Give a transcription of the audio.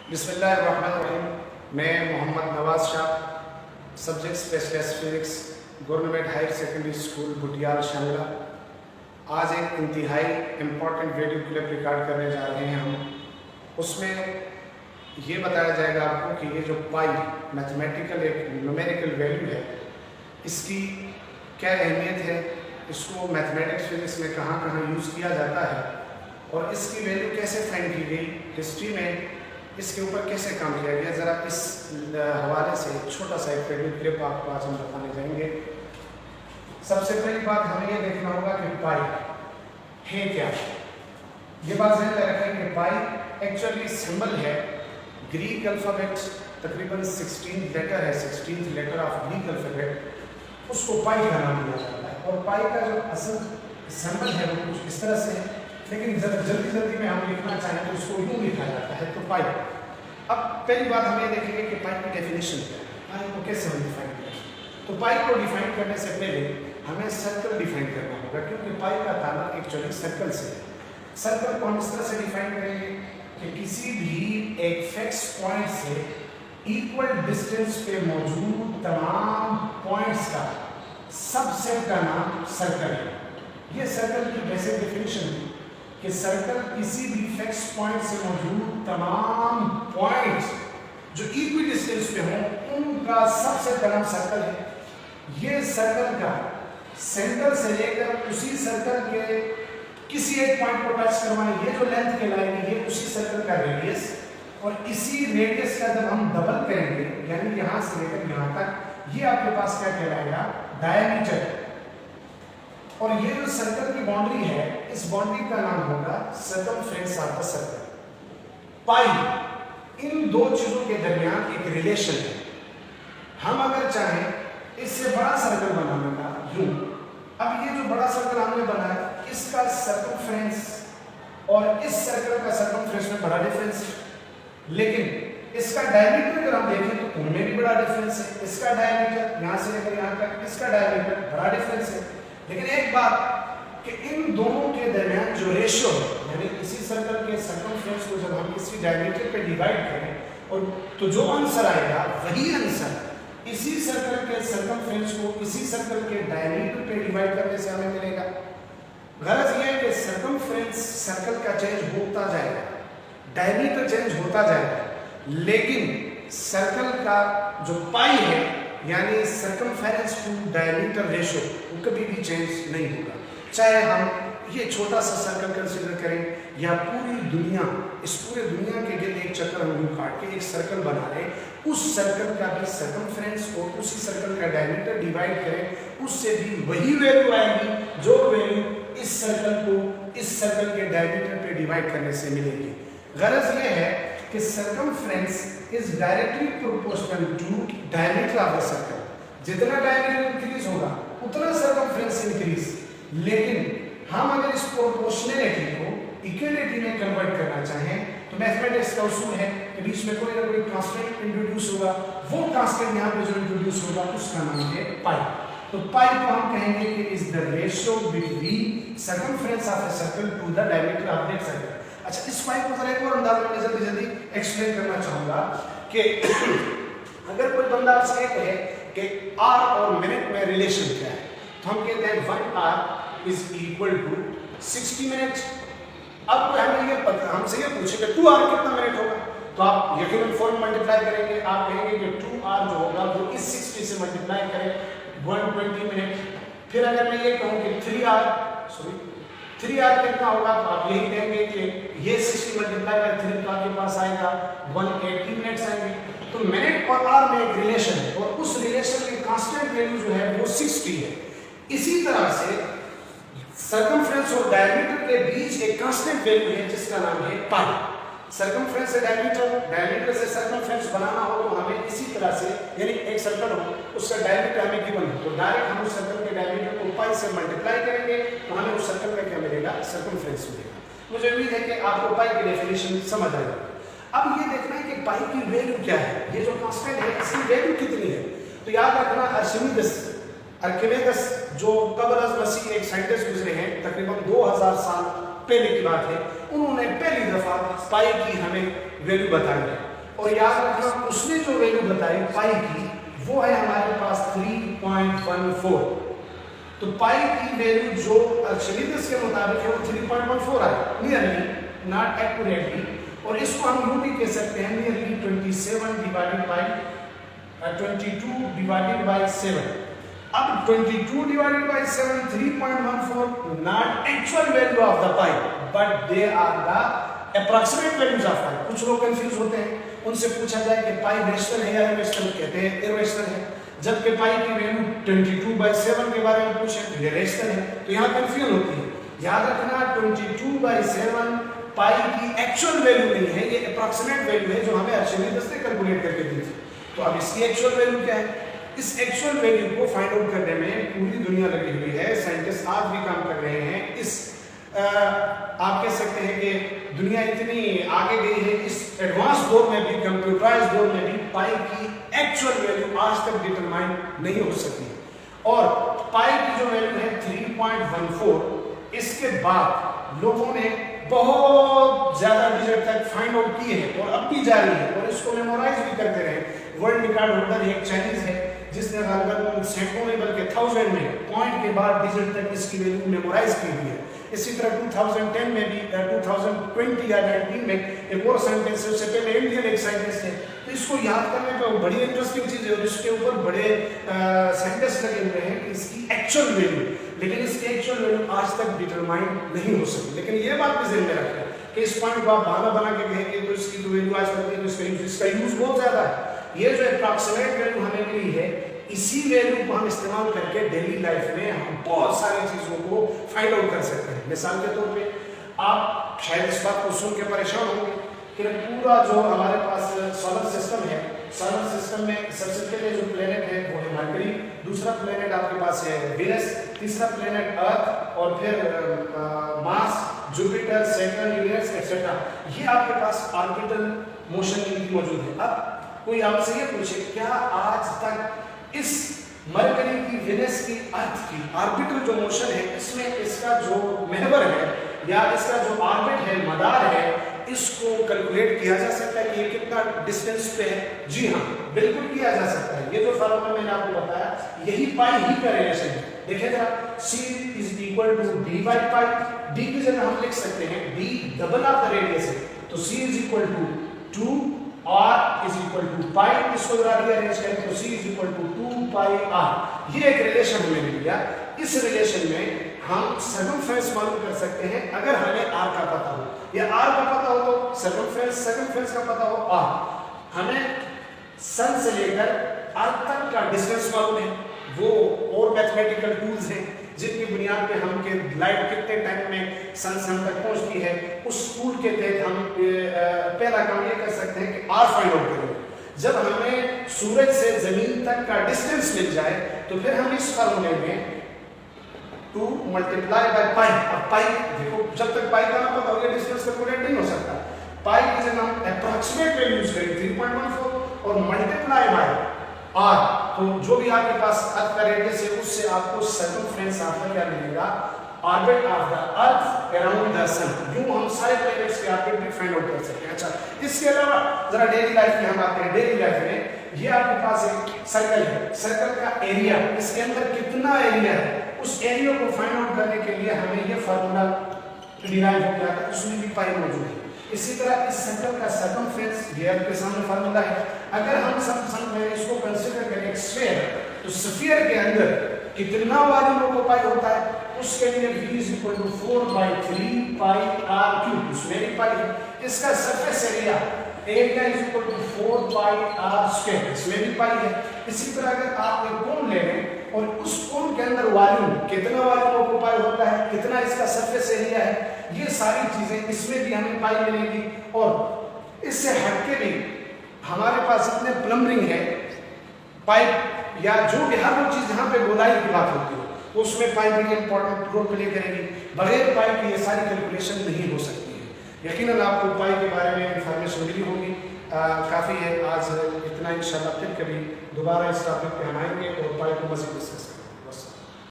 बिस्मिल्लाहिर्रहमानिर्रहीम। मैं Mohammad Nawaz Shah, subject specialist physics, government higher secondary school Butial Shangla. आज एक इंतहाई इम्पॉर्टेंट वीडियो क्लिप रिकॉर्ड करने जा रहे हैं हम। उसमें ये बताया जाएगा आपको कि ये जो पाई मैथमेटिकल एक न्यूमेरिकल वैल्यू है, इसकी क्या अहमियत है, इसको मैथमेटिक्स फिजिक्स में कहाँ कहाँ यूज़ किया जाता है और इसकी वैल्यू कैसे फाइंड की गई, हिस्ट्री में इसके ऊपर कैसे काम किया गया। ज़रा इस हवाले से छोटा सा एक वीडियो क्लिप आपको आज हम बताने जाएंगे। सबसे पहली बात हमें ये देखना होगा कि पाई है क्या। ये बात ध्यान रखें कि पाई एक्चुअली सिंबल है ग्रीक अल्फ़ाबेट, तकरीबन 16 लेटर है, 16th letter of Greek alphabet, उसको पाई का नाम दिया जाता है। और पाई का जो असल सिंबल है वो कुछ इस तरह से है, लेकिन जल्दी में हम लिखना चाहें तो उसको यूँ लिखा जाता है, तो पाई। अब पहली बात हम ये देखेंगे कि पाई की डेफिनेशन क्या है, पाई को कैसे हम डिफाइन करें। तो पाई को डिफाइन करने से पहले हमें सर्कल डिफाइन करना होगा, क्योंकि पाई का ताल्लुक एक्चुअली सर्कल से है। सर्कल को हम इस तरह से डिफाइन करेंगे कि किसी भी एक फिक्स पॉइंट से इक्वल डिस्टेंस पे मौजूद तमाम पॉइंट्स का सबसेट का नाम सर्कल है। ये सर्कल की बेसिक डेफिनेशन है कि सर्कल किसी भी फिक्स पॉइंट से मौजूद तमाम पॉइंट्स जो इक्वल डिस्टेंस पे हों उनका सबसेट का नाम सर्कल है। ये सर्कल का सेंटर से लेकर उसी सर्कल के किसी एक पॉइंट को टच करवाएं, ये जो लेंथ कहलाएगी ये उसी सर्कल का रेडियस, और इसी रेडियस का जब हम डबल करेंगे यानी यहाँ से लेकर यहाँ तक, ये आपके पास क्या कहलाएगा, डायमीटर। और ये जो सर्कल की बाउंड्री है, इस बाउंड्री का नाम होगा सर्कमफ्रेंस ऑफ द सर्कल। पाई इन दो चीजों के दरमियान एक रिलेशन है। हम अगर चाहें इससे बड़ा सर्कल बनाने का यूं, अब ये जो बड़ा सर्कल हमने बनाया इसका सर्कमफ्रेंस और इस सर्कल का सर्कमफ्रेंस में बड़ा डिफरेंस है, लेकिन इसका डायमीटर अगर हम देखें तो उनमें भी बड़ा डिफरेंस है। इसका डायमीटर यहाँ से लेकर यहाँ तक, इसका डायमीटर बड़ा डिफरेंस है। लेकिन एक बात कि इन दोनों के दरमियान जो रेशियो है, यानी इसी सर्कल के सर्कमफ्रेंस को जब हम इसी डायमीटर पे डिवाइड करें और तो जो आंसर आएगा वही आंसर इसी सर्कल के सर्कमफ्रेंस को इसी सर्कल के डायमीटर पे डिवाइड करने से हमें मिलेगा। गरज ये है कि सर्कमफ्रेंस सर्कल का चेंज होता जाएगा, डायमीटर चेंज होता जाएगा, लेकिन सर्कल का जो पाई है यानी सर्कमफेरेंस टू डायमीटर रेशियो वो कभी भी चेंज नहीं होगा। चाहे हम ये छोटा सा सर्कल कंसीडर करें या पूरी दुनिया, इस पूरे दुनिया के गिर्द एक चक्कर हम यूं काट के एक सर्कल बना लें, उस सर्कल का भी सर्कमफेरेंस और उसी सर्कल का डायमीटर डिवाइड करें, उससे भी वही वैल्यू आएगी जो वैल्यू इस सर्कल को इस सर्कल के डायमीटर पे डिवाइड करने से मिलेगी। गरज ये है कि circumference is directly proportional to diameter of the circle. जितना डायमीटर इंक्रीज होगा उतना सर्कमफ्रेंस इंक्रीज। लेकिन हम अगर इस प्रोपोर्शनलिटी को इक्वलिटी में कन्वर्ट करना चाहें तो मैथमेटिक्स का उसूल है कि बीच में कोई ना कोई कांस्टेंट इंट्रोड्यूस होगा, वो कांस्टेंट यहाँ पे जो इंट्रोड्यूस होगा उसका नाम है पाई। तो पाई को हम कहेंगे कि is the ratio between circumference of a circle to the diameter of that circle. अच्छा, इस पाई को जरा एक और अंदाज में जल्दी एक्सप्लेन करना चाहूंगा कि अगर कोई बंदा आपसे कहे कि आर और मिनट में रिलेशन क्या है, तो हम कहते हैं 1 hour is equal to 60 minute. अब हमें ये हमसे ये पूछेगा 2 आवर कितना मिनट होगा, तो आप यकीनन फॉर्म मल्टीप्लाई करेंगे, आप कहेंगे कि 2 आवर जो होगा वो इस 60 से मल्टीप्लाई करें 120 मिनट। फिर अगर मैं ये कहूँ कि 3 आवर कितना होगा, तो आप यही कहेंगे कि ये 60 मल्टीप्लाई बाय 3 तो आपके पास आएगा 180 मिनट्स आएंगे। तो मिनट और आवर में एक रिलेशन है और उस रिलेशन की कांस्टेंट वैल्यू जो है वो 60 है। इसी तरह से सर्कमफ्रेंस और डायमीटर के बीच एक कांस्टेंट वैल्यू है जिसका नाम है पाई। सर्कमफ्रेंस से डायमीटर, डायमीटर से सर्कमफ्रेंस बनाना हो तो हमें इसी तरह से, यानी एक सर्कल हो उसका डायमीटर हमें गिवन हो तो डायरेक्ट हम उस सर्कल के डायमीटर को पाई से मल्टीप्लाई करेंगे तो हमें उस सर्कल का क्या मिलेगा, सर्कमफ्रेंस मिलेगा। मुझे उम्मीद है कि आपको पाई की डेफिनेशन समझ आएगा। अब ये देखना है कि पाई की वैल्यू क्या है, ये जो कांस्टेंट है इसकी वैल्यू कितनी है। तो याद रखना आर्किमिडीज जो कब्र अज़ मसीह एक साइंटिस्ट गुजरे हैं, तकरीबन 2000 साल पहले की बात है, उन्होंने पहली दफा पाई की हमें वैल्यू बताई है। और याद रखना उसने जो वैल्यू बताई पाई की वो है हमारे पास 3.14। तो पाई की वैल्यू जो अर्चिमिदेस के मुताबिक है वो 3.14 है, नियरली, नॉट एक्यूरेटली। और इसको हम यूं भी कह सकते हैं nearly 27 divided by 22 divided by 7। अब 22 divided by 7 3.14 not actual value of the pi but they are the approximate values of pi. कुछ लोग कंफ्यूज होते हैं, उनसे पूछा जाए कि पाई रेशनल है या इरेशनल, कहते हैं इरेशनल है, जबकि पाई की वैल्यू 22/7 के बारे में पूछे तो ये रेशनल है, तो यहाँ कंफ्यूजन होती है। याद रखना 22/7 पाई की एक्चुअल वैल्यू नहीं है, ये अप्रॉक्सीमेट वैल्यू है जो हमें अर्चिमिदेस ने कैलकुलेट करके दी थी। तो अब इसकी एक्चुअल वैल्यू क्या है? इस एक्चुअल वैल्यू को फाइंड आउट करने में पूरी दुनिया लगी हुई है, साइंटिस्ट आज भी काम कर रहे हैं। इस आप कह सकते हैं कि दुनिया इतनी आगे गई है, इस एडवांस दौर में भी, कंप्यूटराइज्ड दौर में भी पाई की एक्चुअल वैल्यू आज तक डिटरमाइन नहीं हो सकी। और पाई की जो वैल्यू है 3.14, इसके बाद लोगों ने बहुत ज्यादा डिजिट तक फाइंड आउट किए हैं और अब भी जारी है और इसको मेमोराइज भी करते रहे। वर्ल्ड रिकॉर्ड होल्डर एक चाइनीज है जिसने लगभग सैकड़ों में बल्कि 1000 में पॉइंट के बाद डिजिट तक इसकी वैल्यू मेमोराइज की हुई है। इसी तरह 2010 में भी 2020 या 19 में एक और साइंटिस्ट, उससे पहले इंडियन एक साइंटिस्ट है, तो इसको याद करने पर बड़ी इंटरेस्टिंग चीज है और इसके ऊपर बड़े साइंटिस्ट लगे हुए हैं कि इसकी एक्चुअल वैल्यू, लेकिन इसकी एक्चुअल वैल्यू आज तक डिटरमाइन नहीं हो सकी। लेकिन ये बात भी ध्यान में रखें कि इस पॉइंट को आप बहाना बना के कहेंगे तो इसकी तो वैल्यू आज तक नहीं, तो इसका यूज बहुत ज्यादा है। ये जो अप्रॉक्सीमेट वैल्यू हमें मिली है, इसी वैल्यू को हम इस्तेमाल करके डेली लाइफ में हम बहुत सारी चीजों को फाइंड आउट कर सकते हैं। मिसाल के तौर पे आप शायद इस बात को सुन के परेशान होंगे कि पूरा जो हमारे पास सोलर सिस्टम है, सोलर सिस्टम में सबसे पहले जो प्लेनेट है वो है मरकरी, दूसरा प्लेनेट आपके पास है वीनस, तीसरा प्लेनेट अर्थ और फिर Mars, Jupiter, Saturn, Uranus etcetera. ये आपके पास ऑर्बिटल मोशन में मौजूद है। अब कोई आपसे ये पूछे क्या आज तक इस मरकरी की, वीनस की, अर्थ की ऑर्बिटल जो मोशन है इसमें इसका जो महवर है या इसका जो ऑर्बिट है, मदार है, इसको कैलकुलेट किया जा सकता है कि ये कितना डिस्टेंस पे है? जी हाँ, बिल्कुल किया जा सकता है। ये जो फार्मूला मैंने आपको बताया यही पाई ही का रिलेशन है। देखिए जरा, c is equal to d by pi. d की जगह हम लिख सकते हैं d double of the radius है, तो c is equal to 2 r is equal to pi. इसको जरा रीअरेंज करें तो c is equal to 2 pi r। ये एक रिलेशन हमने लिया। इस रिलेशन में हम सर्कमफ्रेंस मालूम कर सकते हैं अगर हमें r का पता हो, या r का पता हो तो सर्कमफ्रेंस का पता हो r। हमें सन से लेकर अर्थ तक का डिस्टेंस मालूम है, वो और मैथमेटिकल टूल्स हैं जिनकी बुनियाद पे हम के लाइट कितने टाइम में सन तक पहुंचती है, उस टूल के तहत हम पहला काम ये कर सकते हैं कि r फाइंड आउट करें। जब हमें सूरज से जमीन तक का डिस्टेंस मिल जाए तो फिर हम इस फार्मूले में 2 मल्टीप्लाई बाय पाई। अब पाई देखो, जब तक पाई का ना पता होगा डिस्टेंस कैलकुलेट नहीं हो सकता। पाई की जगह हम अप्रॉक्सीमेट वैल्यू यूज करें 3.14 और मल्टीप्लाई बाय r, तो जो भी आपके पास अर्थ का रेडियस है उससे आपको सर्कमफ्रेंस आपका क्या मिलेगा? Orbit of the earth around the sun. यूं हम सारे प्लैनेट्स के ऑर्बिट भी फाइंड आउट कर सकते हैं। अच्छा, इसके अलावा जरा डेली लाइफ में हम आते हैं। डेली लाइफ में ये आपके पास एक सर्कल है, सर्कल का एरिया, इसके अंदर कितना एरिया है, उस एरिया को फाइंड आउट करने के लिए हमें ये फार्मूला डिराइव हो गया था, उसमें भी पाई मौजूद है। इसी तरह इस सर्कल का सर्कमफ्रेंस ये आपके सामने फार्मूला है। अगर हम सब इसको कंसीडर करें एक स्फीयर, तो स्फीयर के अंदर कितना वॉल्यूम ऑक्युपाई होता है, उसके लिए v is equal to 4/3 pi r cube, उसमें भी पाई है। इसका surface area is equal to 4 pi r square, इसमें भी पाई है। इसी तरह अगर आप एक कोन ले लें और उस कोन के अंदर वॉल्यूम, कितना वॉल्यूम ऑक्युपाई होता है, कितना इसका सरफेस एरिया है, ये सारी चीजें इसमें भी हमें पाई मिलेगी। और इससे हटके भी हमारे पास इतने प्लम्बिंग है, पाइप या जो भी हर वो चीज जहाँ पे गोलाई की बात होती है तो उसमें पाइप भी इंपॉर्टेंट रोल प्ले करेगी। बगैर पाइप की ये सारी कैलकुलेशन नहीं हो सकती है। यकीनन आपको पाइप के बारे में इंफॉर्मेशन मिली होगी, काफ़ी है। आज इतना, इंशाल्लाह फिर कभी दोबारा इस टॉपिक पे हम आएंगे और पाइप को मज़ीद डिस्कस करेंगे।